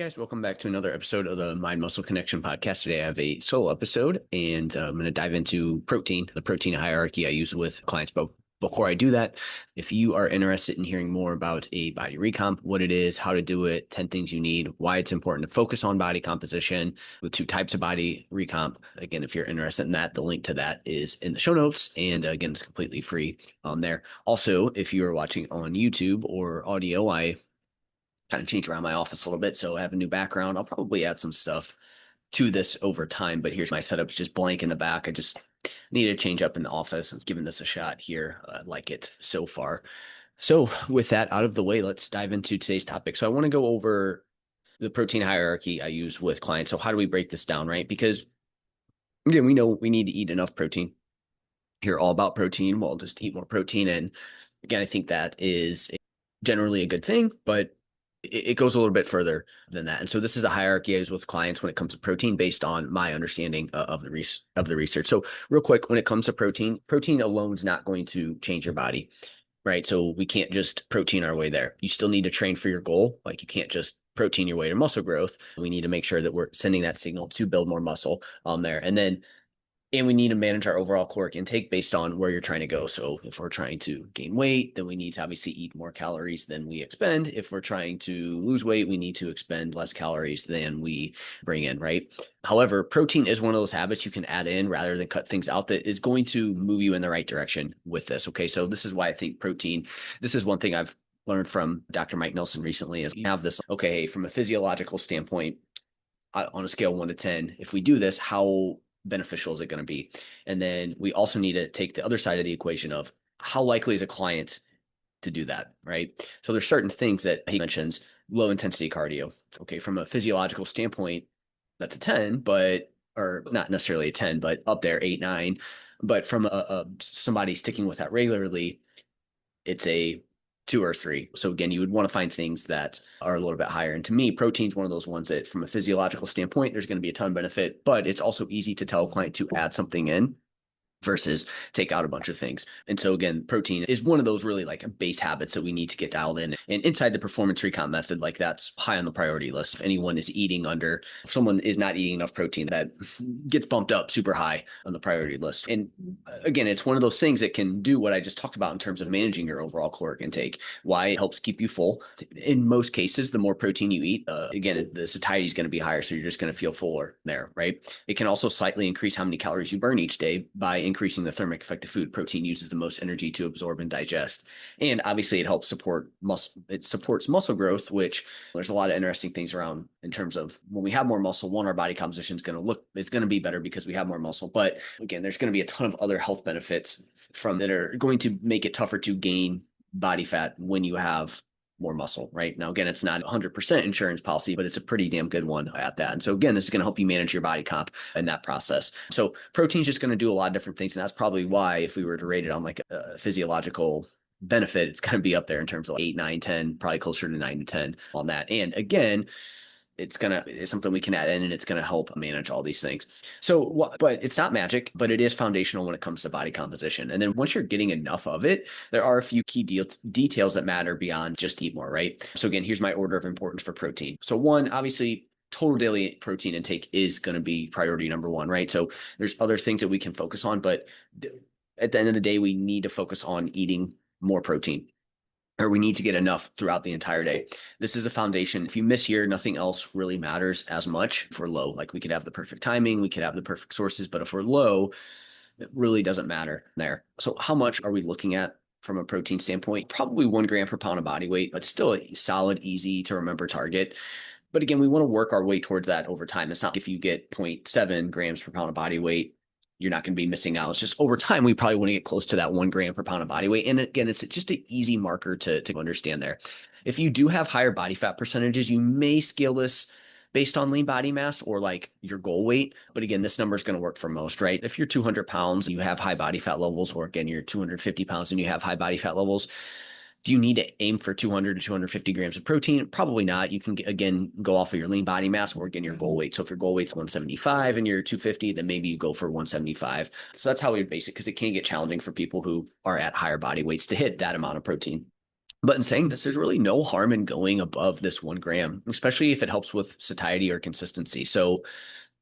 Guys, welcome back to another episode of the Mind Muscle Connection podcast. Today I have a solo episode and I'm going to dive into the protein hierarchy I use with clients. But before I do that, if you are interested in hearing more about a body recomp, what it is, how to do it, 10 things you need, why it's important to focus on body composition with 2 types of body recomp. Again, if you're interested in that, the link to that is in the show notes. And again, it's completely free there. Also, if you are watching on YouTube or audio, I kind of change around my office a little bit. So I have a new background. I'll probably add some stuff to this over time, but here's my setup. It's just blank in the back. I just need to change up in the office. I'm giving this a shot here. I like it so far. So with that out of the way, let's dive into today's topic. So I want to go over the protein hierarchy I use with clients. So how do we break this down, right? Because again, we know we need to eat enough protein. Hear all about protein. Well, just eat more protein. And again, I think that is generally a good thing, but it goes a little bit further than that. And so this is a hierarchy I use with clients when it comes to protein based on my understanding of the research. So real quick, when it comes to protein alone is not going to change your body, right? So we can't just protein our way there. You still need to train for your goal. Like you can't just protein your way to muscle growth. We need to make sure that we're sending that signal to build more muscle on there. And we need to manage our overall caloric intake based on where you're trying to go. So if we're trying to gain weight, then we need to obviously eat more calories than we expend. If we're trying to lose weight, we need to expend less calories than we bring in, right? However, protein is one of those habits you can add in rather than cut things out that is going to move you in the right direction with this. Okay, so this is why I think protein, this is one thing I've learned from Dr. Mike Nelson recently is you have this, okay, from a physiological standpoint, on a scale of 1 to 10, if we do this, how beneficial is it going to be? And then we also need to take the other side of the equation of how likely is a client to do that, right? So there's certain things that he mentions, low intensity cardio. Okay, from a physiological standpoint, that's a 10, but or not necessarily a 10, but up there, 8, 9. But from somebody sticking with that regularly, it's a 2 or 3. So again, you would want to find things that are a little bit higher. And to me, protein is one of those ones that from a physiological standpoint, there's going to be a ton of benefit, but it's also easy to tell a client to add something in versus take out a bunch of things. And so again, protein is one of those really like base habits that we need to get dialed in. And inside the performance recomp method, like that's high on the priority list. If anyone is if someone is not eating enough protein, that gets bumped up super high on the priority list. And again, it's one of those things that can do what I just talked about in terms of managing your overall caloric intake. Why it helps keep you full. In most cases, the more protein you eat, again, the satiety is going to be higher. So you're just going to feel fuller there, right? It can also slightly increase how many calories you burn each day by increasing the thermic effect of food. Protein uses the most energy to absorb and digest. And obviously it helps support muscle. It supports muscle growth, which there's a lot of interesting things around in terms of when we have more muscle, one, our body composition is going to be better because we have more muscle. But again, there's going to be a ton of other health benefits from that are going to make it tougher to gain body fat when you have more muscle, right? Now, again, it's not 100% insurance policy, but it's a pretty damn good one at that. And so again, this is going to help you manage your body comp in that process. So protein is just going to do a lot of different things. And that's probably why if we were to rate it on like a physiological benefit, it's going to be up there in terms of like 8, 9, 10, probably closer to 9 to 10 on that. And again, it's something we can add in and it's going to help manage all these things. So, but it's not magic, but it is foundational when it comes to body composition. And then once you're getting enough of it, there are a few key details that matter beyond just eat more, right? So again, here's my order of importance for protein. So one, obviously, total daily protein intake is going to be priority number 1, right? So there's other things that we can focus on, but at the end of the day, we need to focus on eating more protein, or we need to get enough throughout the entire day. This is a foundation. If you miss here, nothing else really matters as much. If we're low, like we could have the perfect timing, we could have the perfect sources, but if we're low, it really doesn't matter there. So how much are we looking at from a protein standpoint? Probably 1 gram per pound of body weight, but still a solid, easy to remember target. But again, we want to work our way towards that over time. It's not if you get 0.7 grams per pound of body weight, you're not going to be missing out. It's just over time, we probably want to get close to that 1 gram per pound of body weight. And again, it's just an easy marker to understand there. If you do have higher body fat percentages, you may scale this based on lean body mass or like your goal weight. But again, this number is going to work for most, right? If you're 200 pounds and you have high body fat levels, or again, you're 250 pounds and you have high body fat levels, do you need to aim for 200 to 250 grams of protein? Probably not. You can, again, go off of your lean body mass or again, your goal weight. So if your goal weight's 175 and you're 250, then maybe you go for 175. So that's how we would base it, because it can get challenging for people who are at higher body weights to hit that amount of protein. But in saying this, there's really no harm in going above this 1 gram, especially if it helps with satiety or consistency. So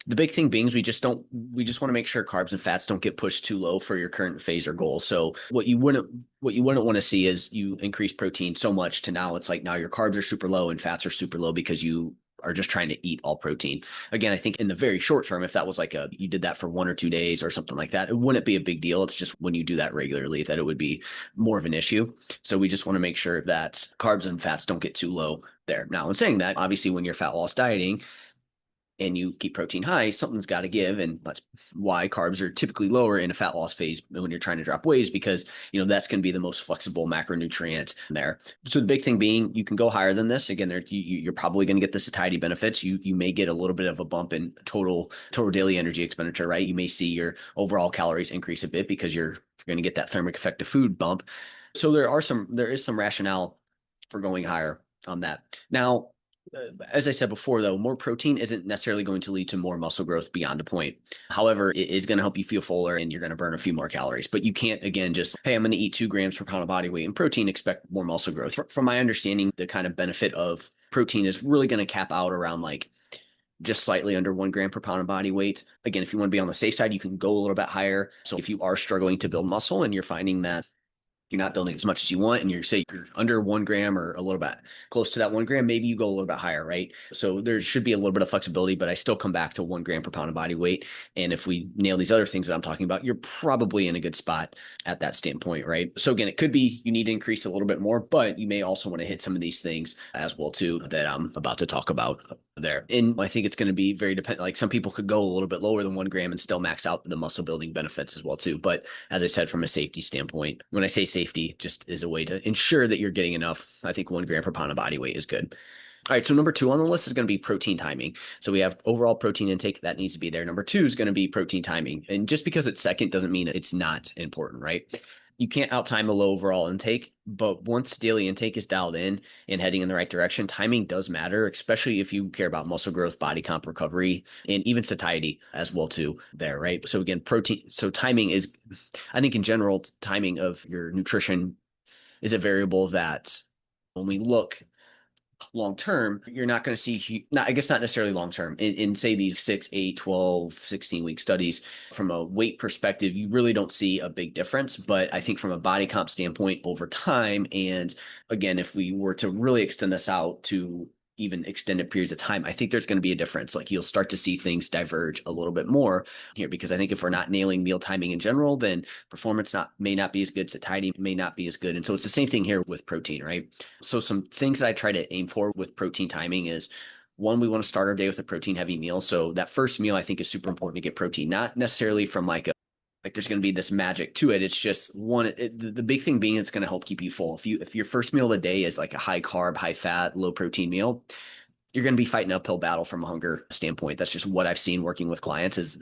the big thing being is we just want to make sure carbs and fats don't get pushed too low for your current phase or goal. So what you wouldn't want to see is you increase protein so much to now it's like now your carbs are super low and fats are super low because you are just trying to eat all protein. Again, I think in the very short term, if that was like you did that for 1 or 2 days or something like that, it wouldn't be a big deal. It's just when you do that regularly that it would be more of an issue. So we just want to make sure that carbs and fats don't get too low there. Now, in saying that, obviously when you're fat loss dieting, and you keep protein high, something's got to give. And that's why carbs are typically lower in a fat loss phase when you're trying to drop weight, because, that's going to be the most flexible macronutrient there. So the big thing being, you can go higher than this. Again, you're probably going to get the satiety benefits. You may get a little bit of a bump in total daily energy expenditure, right? You may see your overall calories increase a bit because you're going to get that thermic effect of food bump. So there is some rationale for going higher on that. Now, as I said before, though, more protein isn't necessarily going to lead to more muscle growth beyond a point. However, it is going to help you feel fuller and you're going to burn a few more calories. But you can't, again, just, hey, I'm going to eat 2 grams per pound of body weight in protein, expect more muscle growth. From my understanding, the kind of benefit of protein is really going to cap out around like just slightly under 1 gram per pound of body weight. Again, if you want to be on the safe side, you can go a little bit higher. So if you are struggling to build muscle and you're finding that you're not building as much as you want and you're under 1 gram or a little bit close to that 1 gram, maybe you go a little bit higher, right? So there should be a little bit of flexibility, but I still come back to 1 gram per pound of body weight. And if we nail these other things that I'm talking about, you're probably in a good spot at that standpoint, right? So again, it could be you need to increase a little bit more, but you may also want to hit some of these things as well too that I'm about to talk about there. And I think it's going to be very dependent. Like some people could go a little bit lower than 1 gram and still max out the muscle building benefits as well too. But as I said, from a safety standpoint, when I say safety, just is a way to ensure that you're getting enough. I think 1 gram per pound of body weight is good. All right, so number 2 on the list is going to be protein timing. So we have overall protein intake that needs to be there. Number 2 is going to be protein timing. And just because it's second doesn't mean it's not important, right? You can't outtime a low overall intake, but once daily intake is dialed in and heading in the right direction, timing does matter, especially if you care about muscle growth, body comp recovery, and even satiety as well too there, right? So again, timing is, I think in general, timing of your nutrition is a variable that when we look long term, you're not going to see, not, I guess not necessarily long term, in say these 6, 8, 12, 16-week studies, from a weight perspective, you really don't see a big difference. But I think from a body comp standpoint over time, and again, if we were to really extend this out to even extended periods of time, I think there's going to be a difference. Like you'll start to see things diverge a little bit more here, because I think if we're not nailing meal timing in general, then performance may not be as good, satiety may not be as good. And so it's the same thing here with protein, right? So some things that I try to aim for with protein timing is, one, we want to start our day with a protein heavy meal. So that first meal I think is super important to get protein, not necessarily from like there's going to be this magic to it. It's just the big thing being it's going to help keep you full. If your first meal of the day is like a high carb, high fat, low protein meal, you're going to be fighting an uphill battle from a hunger standpoint. That's just what I've seen working with clients is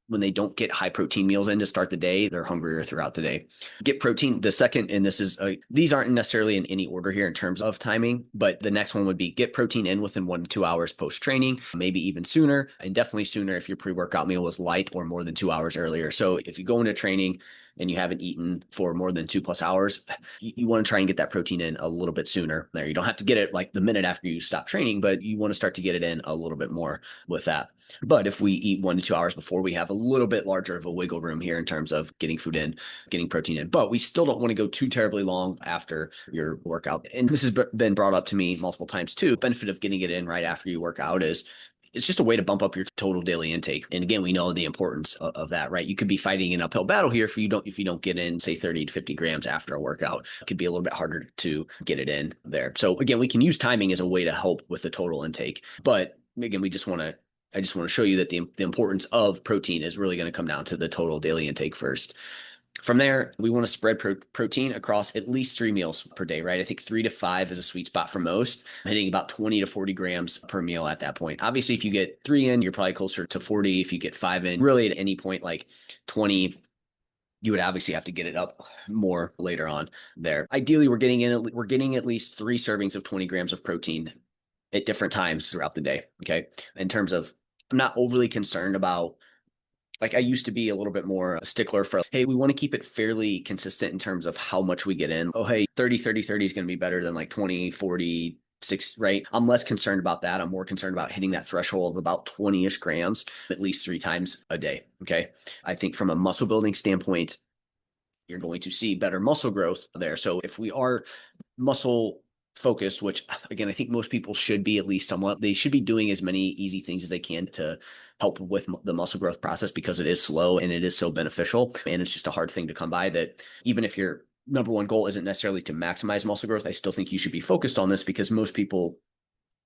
when they don't get high protein meals in to start the day, they're hungrier throughout the day. Get protein. The second, and this is, these aren't necessarily in any order here in terms of timing, but the next one would be get protein in within 1 to 2 hours post training, maybe even sooner, and definitely sooner if your pre-workout meal was light or more than 2 hours earlier. So if you go into training and you haven't eaten for more than 2+ hours, you want to try and get that protein in a little bit sooner there. You don't have to get it like the minute after you stop training, but you want to start to get it in a little bit more with that. But if we eat 1 to 2 hours before, we have a little bit larger of a wiggle room here in terms of getting food in, getting protein in. But we still don't want to go too terribly long after your workout. And this has been brought up to me multiple times too. The benefit of getting it in right after you work out is it's just a way to bump up your total daily intake. And again, we know the importance of that, right? You could be fighting an uphill battle here if you don't get in, say, 30 to 50 grams after a workout. It could be a little bit harder to get it in there. So again, we can use timing as a way to help with the total intake. But again, I just want to show you that the importance of protein is really going to come down to the total daily intake first. From there, we want to spread protein across at least 3 meals per day, right? I think 3 to 5 is a sweet spot for most, hitting about 20 to 40 grams per meal at that point. Obviously, if you get 3 in, you're probably closer to 40. If you get 5 in, really at any point like 20, you would obviously have to get it up more later on there. Ideally, we're getting at least 3 servings of 20 grams of protein at different times throughout the day. Okay. In terms of, I'm not overly concerned about like I used to be a little bit more a stickler for, hey, we want to keep it fairly consistent in terms of how much we get in. Oh, hey, 30, 30, 30 is going to be better than like 20, 40, 6, right? I'm less concerned about that. I'm more concerned about hitting that threshold of about 20-ish grams at least 3 times a day. Okay. I think from a muscle building standpoint, you're going to see better muscle growth there. So if we are muscle focused, which again, I think most people should be at least somewhat, they should be doing as many easy things as they can to help with the muscle growth process because it is slow and it is so beneficial. And it's just a hard thing to come by that even if your number one goal isn't necessarily to maximize muscle growth, I still think you should be focused on this because most people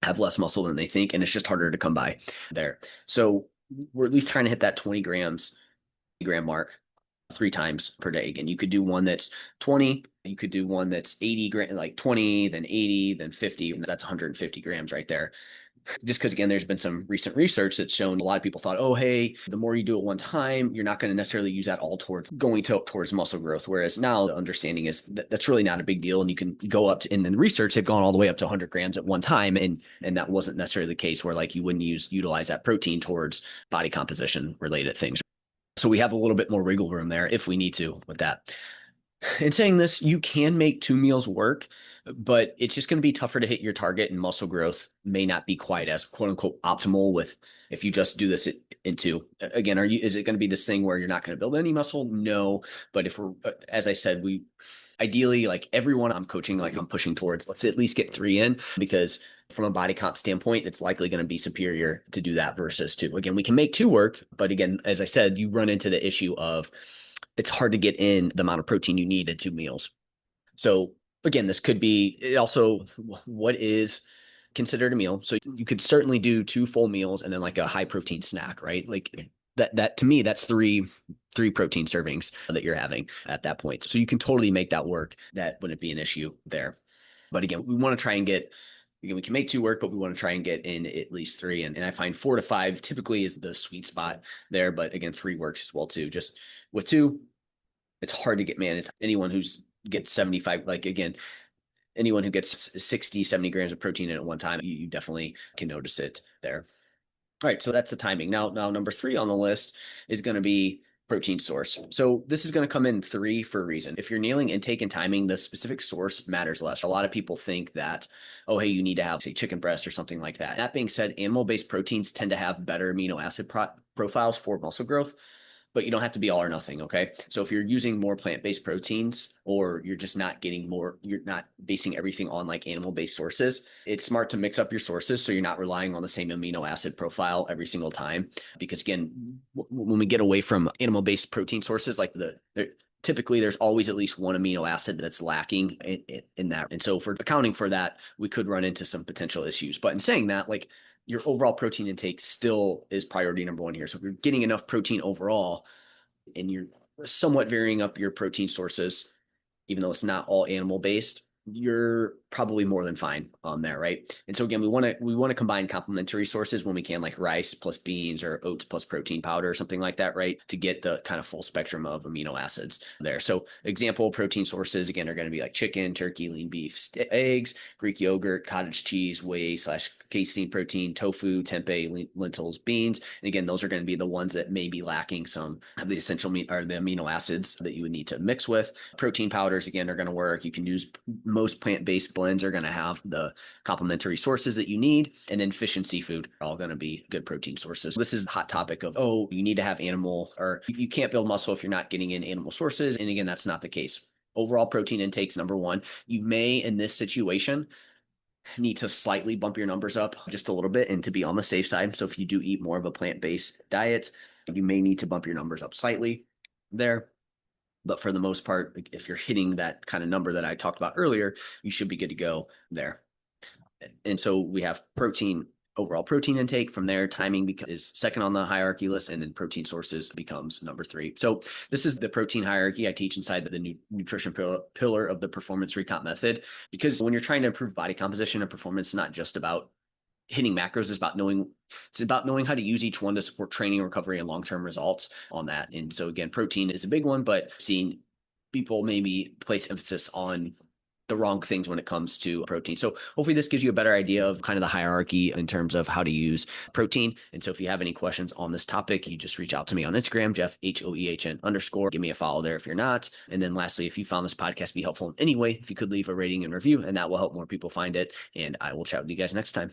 have less muscle than they think and it's just harder to come by there. So we're at least trying to hit that 20 gram mark 3 times per day. Again, you could do one that's 20, you could do one that's 80 grams, like 20, then 80, then 50, and that's 150 grams right there. Just because, again, there's been some recent research that's shown a lot of people thought, oh, hey, the more you do it one time, you're not going to necessarily use that all towards going towards muscle growth. Whereas now the understanding is that that's really not a big deal. And you can go up to, and then research, they've gone all the way up to 100 grams at one time. And that wasn't necessarily the case where like you wouldn't utilize that protein towards body composition related things. So we have a little bit more wiggle room there if we need to with that. In saying this, you can make 2 meals work, but it's just going to be tougher to hit your target, and muscle growth may not be quite as quote unquote optimal with if you just do this in two. Again, is it going to be this thing where you're not going to build any muscle? No, but if we're as I said, we ideally like everyone I'm coaching, like I'm pushing towards, let's at least get 3 in because from a body comp standpoint, it's likely going to be superior to do that versus 2. Again, we can make 2 work, but again, as I said, you run into the issue of it's hard to get in the amount of protein you need in 2 meals. So again, this could be it also what is considered a meal. So you could certainly do 2 full meals and then like a high protein snack, right? Like that to me, that's three protein servings that you're having at that point. So you can totally make that work. That wouldn't be an issue there. But again, we want to try and get we can make 2 work, but we want to try and get in at least 3. And I find 4 to 5 typically is the sweet spot there. But again, 3 works as well too. Just with 2, it's hard to get, man. It's anyone who's gets 75, like again, anyone who gets 60, 70 grams of protein in at one time, you definitely can notice it there. All right, so that's the timing. Now number 3 on the list is going to be protein source. So this is going to come in 3 for a reason. If you're nailing intake and timing, the specific source matters less. A lot of people think that, oh, hey, you need to have, say, chicken breast or something like that. That being said, animal-based proteins tend to have better amino acid profiles for muscle growth, but you don't have to be all or nothing. Okay. So if you're using more plant-based proteins or you're just not getting more, you're not basing everything on like animal-based sources, it's smart to mix up your sources. So you're not relying on the same amino acid profile every single time. Because again, when we get away from animal-based protein sources, like typically there's always at least one amino acid that's lacking in that. And so for accounting for that, we could run into some potential issues. But in saying that, like your overall protein intake still is priority number 1 here. So if you're getting enough protein overall and you're somewhat varying up your protein sources, even though it's not all animal based, you're probably more than fine on there, right? And so again, we want to combine complementary sources when we can, like rice plus beans or oats plus protein powder or something like that, right? To get the kind of full spectrum of amino acids there. So example protein sources again are going to be like chicken, turkey, lean beef, eggs, Greek yogurt, cottage cheese, whey / casein protein, tofu, tempeh, lentils, beans. And again, those are going to be the ones that may be lacking some of the essential meat or the amino acids that you would need to mix with. Protein powders again are going to work. You can use most plant-based blends are going to have the complementary sources that you need. And then fish and seafood are all going to be good protein sources. This is a hot topic of, oh, you need to have animal or you can't build muscle if you're not getting in animal sources. And again, that's not the case. Overall protein intake's number 1. You may, in this situation, need to slightly bump your numbers up just a little bit and to be on the safe side. So if you do eat more of a plant-based diet, you may need to bump your numbers up slightly there. But for the most part, if you're hitting that kind of number that I talked about earlier, you should be good to go there. And so we have overall protein intake. From there, timing is second on the hierarchy list, and then protein sources becomes number 3. So this is the protein hierarchy I teach inside the nutrition pillar of the performance recomp method. Because when you're trying to improve body composition and performance, it's not just about hitting macros, it's about knowing how to use each one to support training, recovery, and long-term results on that. And so again, protein is a big one, but seeing people maybe place emphasis on the wrong things when it comes to protein. So hopefully this gives you a better idea of kind of the hierarchy in terms of how to use protein. And so if you have any questions on this topic, you just reach out to me on Instagram, Jeff, HOEHN_. Give me a follow there if you're not. And then lastly, if you found this podcast be helpful in any way, if you could leave a rating and review, and that will help more people find it. And I will chat with you guys next time.